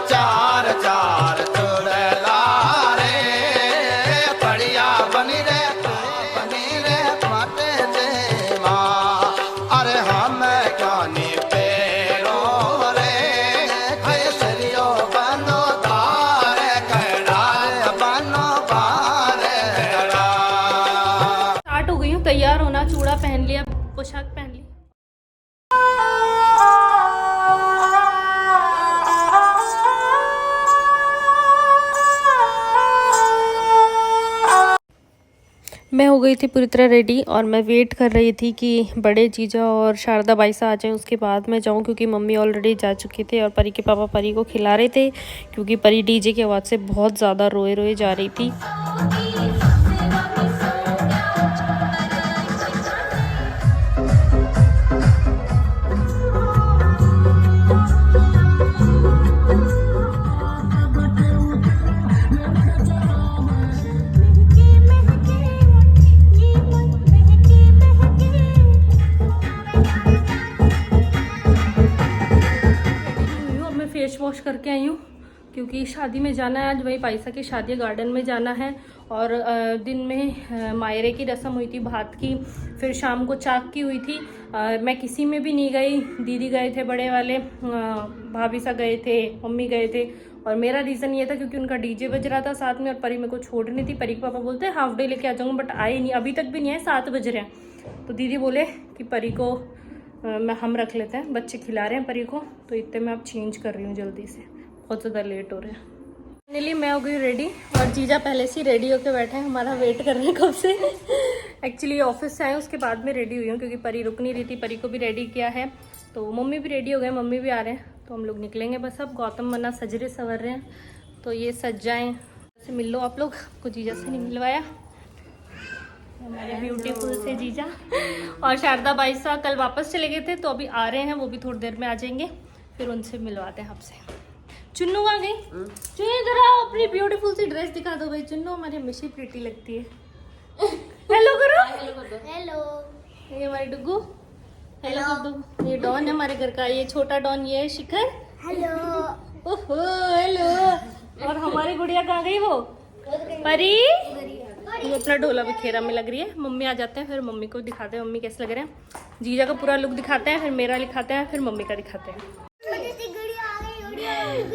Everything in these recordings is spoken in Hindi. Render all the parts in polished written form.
चार चार चुड़ैला रे बढ़िया बनी रे माते जे माँ अरे हम कानी पेरो रे खैसरियो बनो तारे खड़ा बनो बारे खड़ा। स्टार्ट हो गई हूँ तैयार होना, चूड़ा पहन लिया, पोशाक पहन ली। मैं हो गई थी पूरी तरह रेडी और मैं वेट कर रही थी कि बड़े जीजा और शारदा बाई से आ जाएं, उसके बाद मैं जाऊं, क्योंकि मम्मी ऑलरेडी जा चुके थे और परी के पापा परी को खिला रहे थे, क्योंकि परी डीजे की आवाज़ से बहुत ज़्यादा रोए रोए जा रही थी। फेस वॉश करके आई हूँ क्योंकि शादी में जाना है आज, वही पायसा की शादी गार्डन में जाना है। और दिन में मायरे की रस्म हुई थी भात की, फिर शाम को चाक की हुई थी। मैं किसी में भी नहीं गई, दीदी गए थे बड़े वाले, भाभी सा गए थे, मम्मी गए थे। और मेरा रीज़न ये था क्योंकि उनका डीजे बज रहा था साथ में और परी मेरे को छोड़ नहीं थी। परी के पापा बोलते हैं हाफ डे लेके आ जाऊँगा, बट आए नहीं, अभी तक भी नहीं आए, 7 बज रहे हैं। तो दीदी बोले कि परी को हम रख लेते हैं, बच्चे खिला रहे हैं परी को, तो इतने मैं अब चेंज कर रही हूँ जल्दी से, बहुत ज़्यादा लेट हो रहे हैं। फाइनली मैं हो गई रेडी और जीजा पहले से रेडी होके बैठे हैं, हमारा वेट कर रहे हैं कब से। एक्चुअली ऑफिस से आए उसके बाद में रेडी हुई हूँ क्योंकि परी रुक नहीं रही थी, परी को भी रेडी किया है। तो मम्मी भी रेडी हो गए, मम्मी भी आ रहे हैं, तो हम लोग निकलेंगे बस। अब गौतम मना सज रहे संवर रहे हैं, तो ये सज जाएँ से मिल लो आप लोग, को जीजा से नहीं मिलवाया, हमारे ब्यूटीफुल से जीजा। और शारदा बाई साहब कल वापस चले गए थे, तो अभी आ रहे हैं, वो भी थोड़ी देर में आ जाएंगे, फिर उनसे मिलवाते हैं आपसे। चुन्नू आ गई, चुन्नू इधर आओ, अपनी ब्यूटीफुल सी ड्रेस दिखा दो भाई। चुन्नू हमारी हमेशा प्रीटी लगती है। हेलो करो, हेलो। ये हमारी डुगू, हेलो कर दो। ये डॉन है हमारे घर का, ये छोटा डॉन, ये है शिखर, हेलो। ओहो हेलो। और हमारी गुड़िया कहाँ गई, वो परी, वो अपना ढोला बिखेरा में लग रही है। मम्मी आ जाते हैं, फिर मम्मी को दिखाते हैं मम्मी कैसे लग रहे हैं। जीजा का पूरा लुक दिखाते हैं, फिर मेरा दिखाते हैं, फिर मम्मी का दिखाते हैं।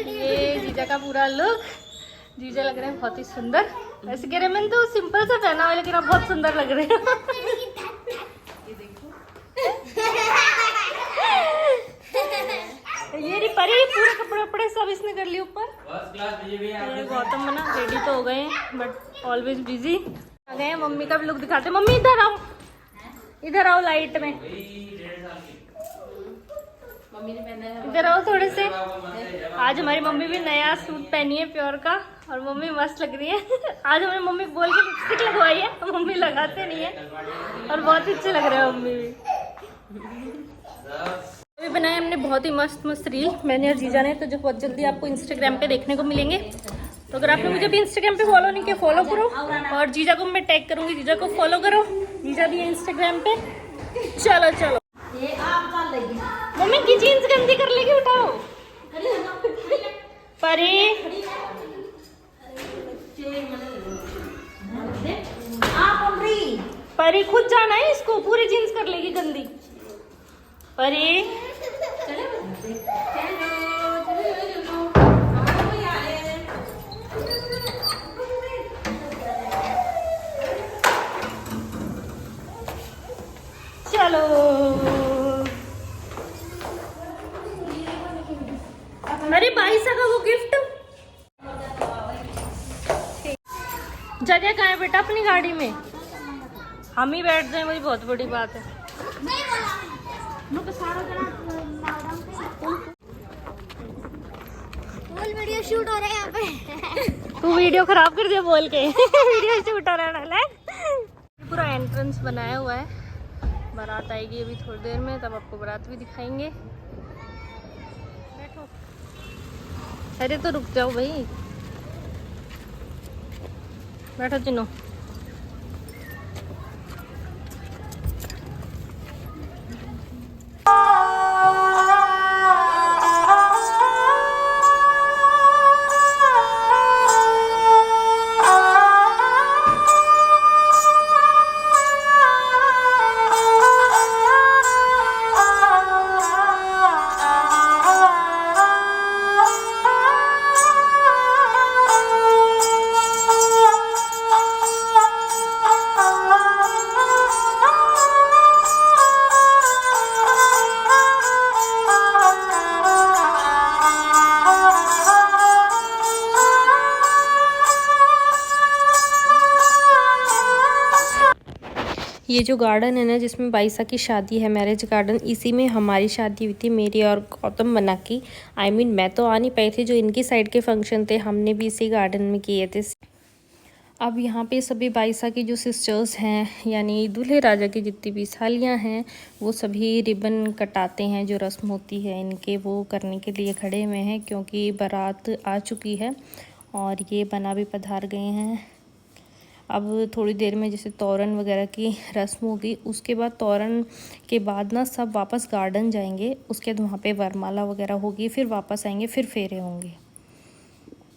ये जीजा का पूरा लुक, जीजा लग रहे हैं बहुत ही सुंदर। ऐसे कह रहे मैंने तो सिंपल सा पहना हुआ, लेकिन आप बहुत सुंदर लग रहे हैं। ये रही परी, पूरे कपड़े वपड़े सब इसने कर लिए ऊपर। गौतम मना रेडी तो हो गए हैं, बट ऑलवेज बिजी। आ गए हैं, मम्मी का भी लुक दिखाते हैं। मम्मी इधर आओ, इधर आओ लाइट में, इधर आओ थोड़े से। आज हमारी मम्मी भी नया सूट पहनी है प्योर का, और मम्मी मस्त लग रही है। आज हमारी मम्मी बोल के लिपस्टिक लगवाई है, मम्मी लगाते नहीं है, और बहुत अच्छे लग रहे हैं मम्मी भी। अभी बनाए हमने बहुत ही मस्त मस्त रील, मैंने और जीजा ने, तो जो बहुत जल्दी आपको इंस्टाग्राम पे देखने को मिलेंगे। तो अगर आपने मुझे भी इंस्टाग्राम पे फॉलो नहीं किया, फॉलो करो, और जीजा को मैं टैग करूंगी, जीजा को फॉलो करो, जीजा भी है इंस्टाग्राम पे। चलो चलो, मम्मी की जीन्स गंदी कर लेगी, उठाओ। परी परी खुद जाना है इसको, पूरी जीन्स कर लेगी गंदी। परी चलो, अरे भाई साहब का वो गिफ्ट, जगह कहाँ है बेटा अपनी गाड़ी में? हम ही बैठ जाए, वही बहुत बड़ी बात है। वीडियो शूट हो रहा है यहाँ पे। तू वीडियो खराब कर दिया बोल के। वीडियो शूट हो रहा है। पूरा एंट्रेंस बनाया हुआ है, बारात आएगी अभी थोड़ी देर में, तब आपको बारात भी दिखाएंगे। बैठो, अरे तो रुक जाओ भाई, बैठो चिन्नो। ये जो गार्डन है ना जिसमें बाईसा की शादी है, मैरिज गार्डन, इसी में हमारी शादी हुई थी, मेरी और गौतम मना की। मैं तो आ नहीं पाई थी, जो इनकी साइड के फंक्शन थे हमने भी इसी गार्डन में किए थे। अब यहाँ पे सभी बाईसा की जो सिस्टर्स हैं, यानी दूल्हे राजा की जितनी भी सालियाँ हैं, वो सभी रिबन कटाते हैं। जो रस्म होती है इनके, वो करने के लिए खड़े हुए हैं, क्योंकि बारात आ चुकी है और ये बना भी पधार गए हैं। अब थोड़ी देर में जैसे तोरण वगैरह की रस्म होगी, उसके बाद तोरण के बाद ना सब वापस गार्डन जाएंगे, उसके बाद वहाँ पे वरमाला वगैरह होगी, फिर वापस आएंगे, फिर फेरे होंगे।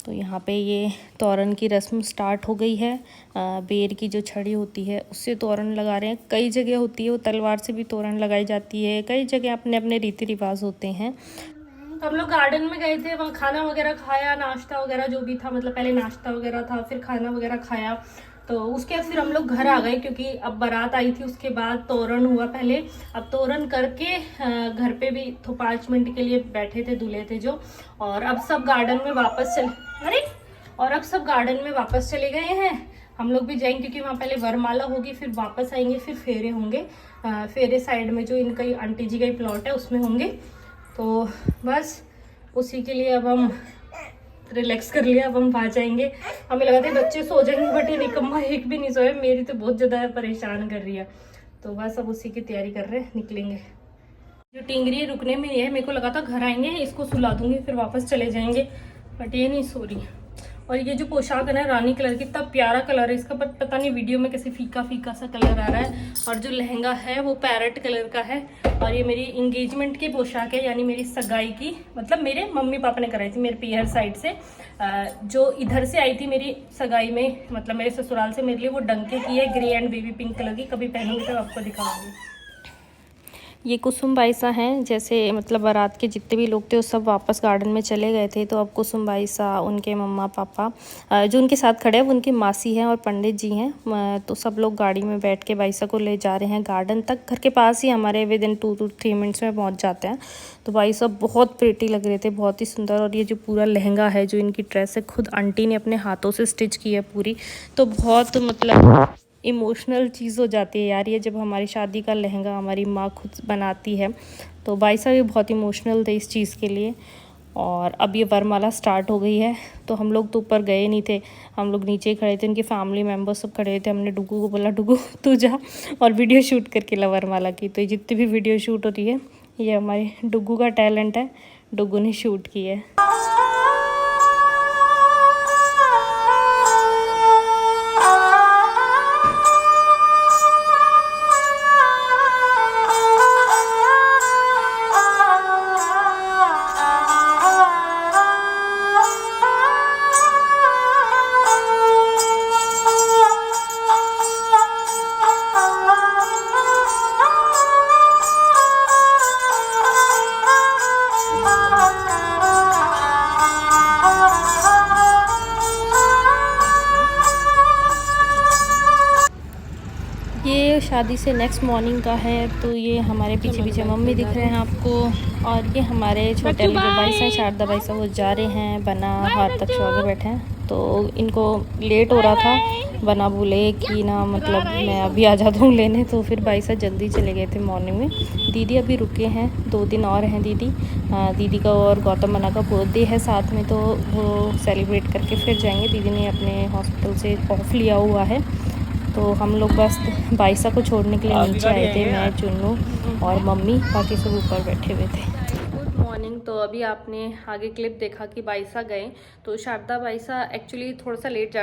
तो यहाँ पे ये तोरण की रस्म स्टार्ट हो गई है। बेर की जो छड़ी होती है उससे तोरण लगा रहे हैं। कई जगह होती है वो तलवार से भी तोरण लगाई जाती है, कई जगह अपने अपने रीति रिवाज होते हैं। तो हम लोग गार्डन में गए थे, वहाँ खाना वगैरह खाया, नाश्ता वगैरह जो भी था, मतलब पहले नाश्ता वगैरह था, फिर खाना वगैरह खाया। तो उसके बाद फिर हम लोग घर आ गए, क्योंकि अब बारात आई थी, उसके बाद तोरण हुआ पहले। अब तोरण करके घर पे भी तो 5 मिनट के लिए बैठे थे, दूल्हे थे जो। और अब सब गार्डन में वापस चले गए हैं। हम लोग भी जाएंगे, क्योंकि वहाँ पहले वरमाला होगी, फिर वापस आएंगे, फिर फेरे होंगे। फेरे साइड में जो इनका आंटी जी का ही प्लॉट है उसमें होंगे। तो बस उसी के लिए अब हम रिलैक्स कर लिया, अब हम वहाँ जाएंगे। हमें लगा था बच्चे सो जाएंगे, बट ये निकम्मा एक भी नहीं सोया, मेरी तो बहुत ज़्यादा परेशान कर रही है। तो बस अब उसी की तैयारी कर रहे हैं, निकलेंगे। जो टिंगरी रुकने में नहीं है, मेरे को लगा था घर आएंगे, इसको सुला दूंगी, फिर वापस चले जाएंगे, बट ये नहीं सो रही। और ये जो पोशाक है ना, रानी कलर की, इतना प्यारा कलर है इसका, बट पता नहीं वीडियो में कैसे फीका फीका सा कलर आ रहा है। और जो लहंगा है वो पैरेट कलर का है। और ये मेरी इंगेजमेंट की पोशाक है, यानी मेरी सगाई की, मतलब मेरे मम्मी पापा ने कराई थी मेरे पीहर साइड से। जो इधर से आई थी मेरी सगाई में, मतलब मेरे ससुराल से, मेरे लिए वो डंके की है, grey and baby pink colour की। कभी पहनूंगी तो आपको दिखाऊंगी। ये कुसुम बाईसा हैं, जैसे मतलब बारात के जितने भी लोग थे वो सब वापस गार्डन में चले गए थे। तो अब कुसुम बाईसा, उनके मम्मा पापा जो उनके साथ खड़े हैं, वो उनकी मासी हैं और पंडित जी हैं। तो सब लोग गाड़ी में बैठ के बाईसा को ले जा रहे हैं गार्डन तक। घर के पास ही हमारे, विद इन 2 to 3 मिनट्स में पहुंच जाते हैं। तो बाईसा बहुत प्रिटी लग रहे थे, बहुत ही सुंदर। और ये जो पूरा लहंगा है, जो इनकी ड्रेस है, खुद आंटी ने अपने हाथों से स्टिच की है पूरी। तो बहुत मतलब इमोशनल चीज़ हो जाती है यार ये, जब हमारी शादी का लहंगा हमारी माँ खुद बनाती है। तो बाईसा भी बहुत इमोशनल थे इस चीज़ के लिए। और अब ये वरमाला स्टार्ट हो गई है। तो हम लोग तो ऊपर गए नहीं थे, हम लोग नीचे ही खड़े थे, उनके फैमिली मेम्बर्स सब खड़े थे। हमने डुगू को बोला, डुगू तू जा और वीडियो शूट करके ला वरमाला की। तो ये जितनी भी वीडियो शूट होती है, ये हमारे डुगू का टैलेंट है, डुगू ने शूट की है। ये शादी से नेक्स्ट मॉर्निंग का है। तो ये हमारे पीछे पीछे मम्मी दिख रहे हैं आपको। और ये हमारे छोटे वाले जो बाईसा हैं, शारदा बाईसा, वो जा रहे हैं बना हाथ तक आगे बैठे हैं। तो इनको लेट हो रहा था, बना बोले कि ना मतलब मैं अभी आ जाता हूँ लेने। तो फिर बाईसा जल्दी चले गए थे मॉर्निंग में। दीदी अभी रुके हैं, 2 दिन और हैं दीदी। दीदी का और गौतम मना का बर्थडे है साथ में, तो वो सेलिब्रेट करके फिर जाएंगे। दीदी ने अपने हॉस्पिटल से ऑफ लिया हुआ है। तो हम लोग बस बाईसा को छोड़ने के लिए नीचे आए थे, मैं, चुन्नू और मम्मी, बाकी सब ऊपर बैठे हुए थे। Good morning. तो अभी आपने आगे क्लिप देखा कि बाईसा गए। तो शारदा बाईसा एक्चुअली थोड़ा सा लेट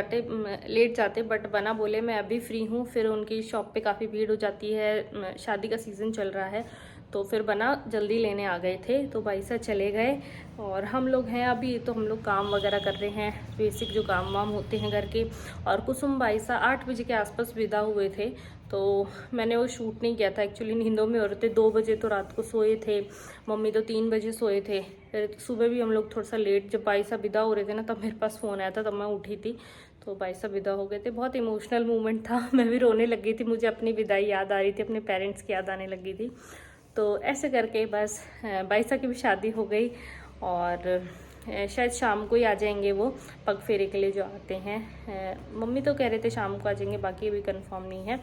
जाते, बट बना बोले मैं अभी फ्री हूँ। फिर उनकी शॉप पे काफ़ी भीड़ हो जाती है, शादी का सीज़न चल रहा है, तो फिर बना जल्दी लेने आ गए थे। तो बाईसा चले गए और हम लोग हैं अभी, तो हम लोग काम वगैरह कर रहे हैं, बेसिक जो काम वाम होते हैं घर के। और कुसुम बाईसा 8 बजे के आसपास विदा हुए थे। तो मैंने वो शूट नहीं किया था, एक्चुअली नींदों में हो रहे थे। 2 बजे तो रात को सोए थे, मम्मी तो 3 बजे सोए थे। फिर सुबह भी हम लोग थोड़ा सा लेट, जब बाईसा विदा हो रहे थे ना, तब मेरे पास फ़ोन आया था, तब मैं उठी थी। तो बाईसा विदा हो गए थे। बहुत इमोशनल मोमेंट था, मैं भी रोने लग गई थी, मुझे अपनी विदाई याद आ रही थी, अपने पेरेंट्स की याद आने लगी थी। तो ऐसे करके बस बाईसा की भी शादी हो गई। और शायद शाम को ही आ जाएंगे वो, पग फेरे के लिए जो आते हैं। मम्मी तो कह रहे थे शाम को आ जाएंगे, बाकी अभी कंफर्म नहीं है।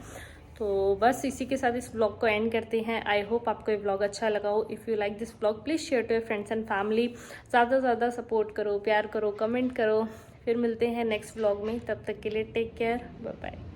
तो बस इसी के साथ इस व्लॉग को एंड करते हैं। आई होप आपको ये व्लॉग अच्छा लगा हो। If you like this vlog please share to your friends and family. ज़्यादा से ज़्यादा सपोर्ट करो, प्यार करो, कमेंट करो। फिर मिलते हैं नेक्स्ट व्लॉग में, तब तक के लिए टेक केयर, बाय बाय।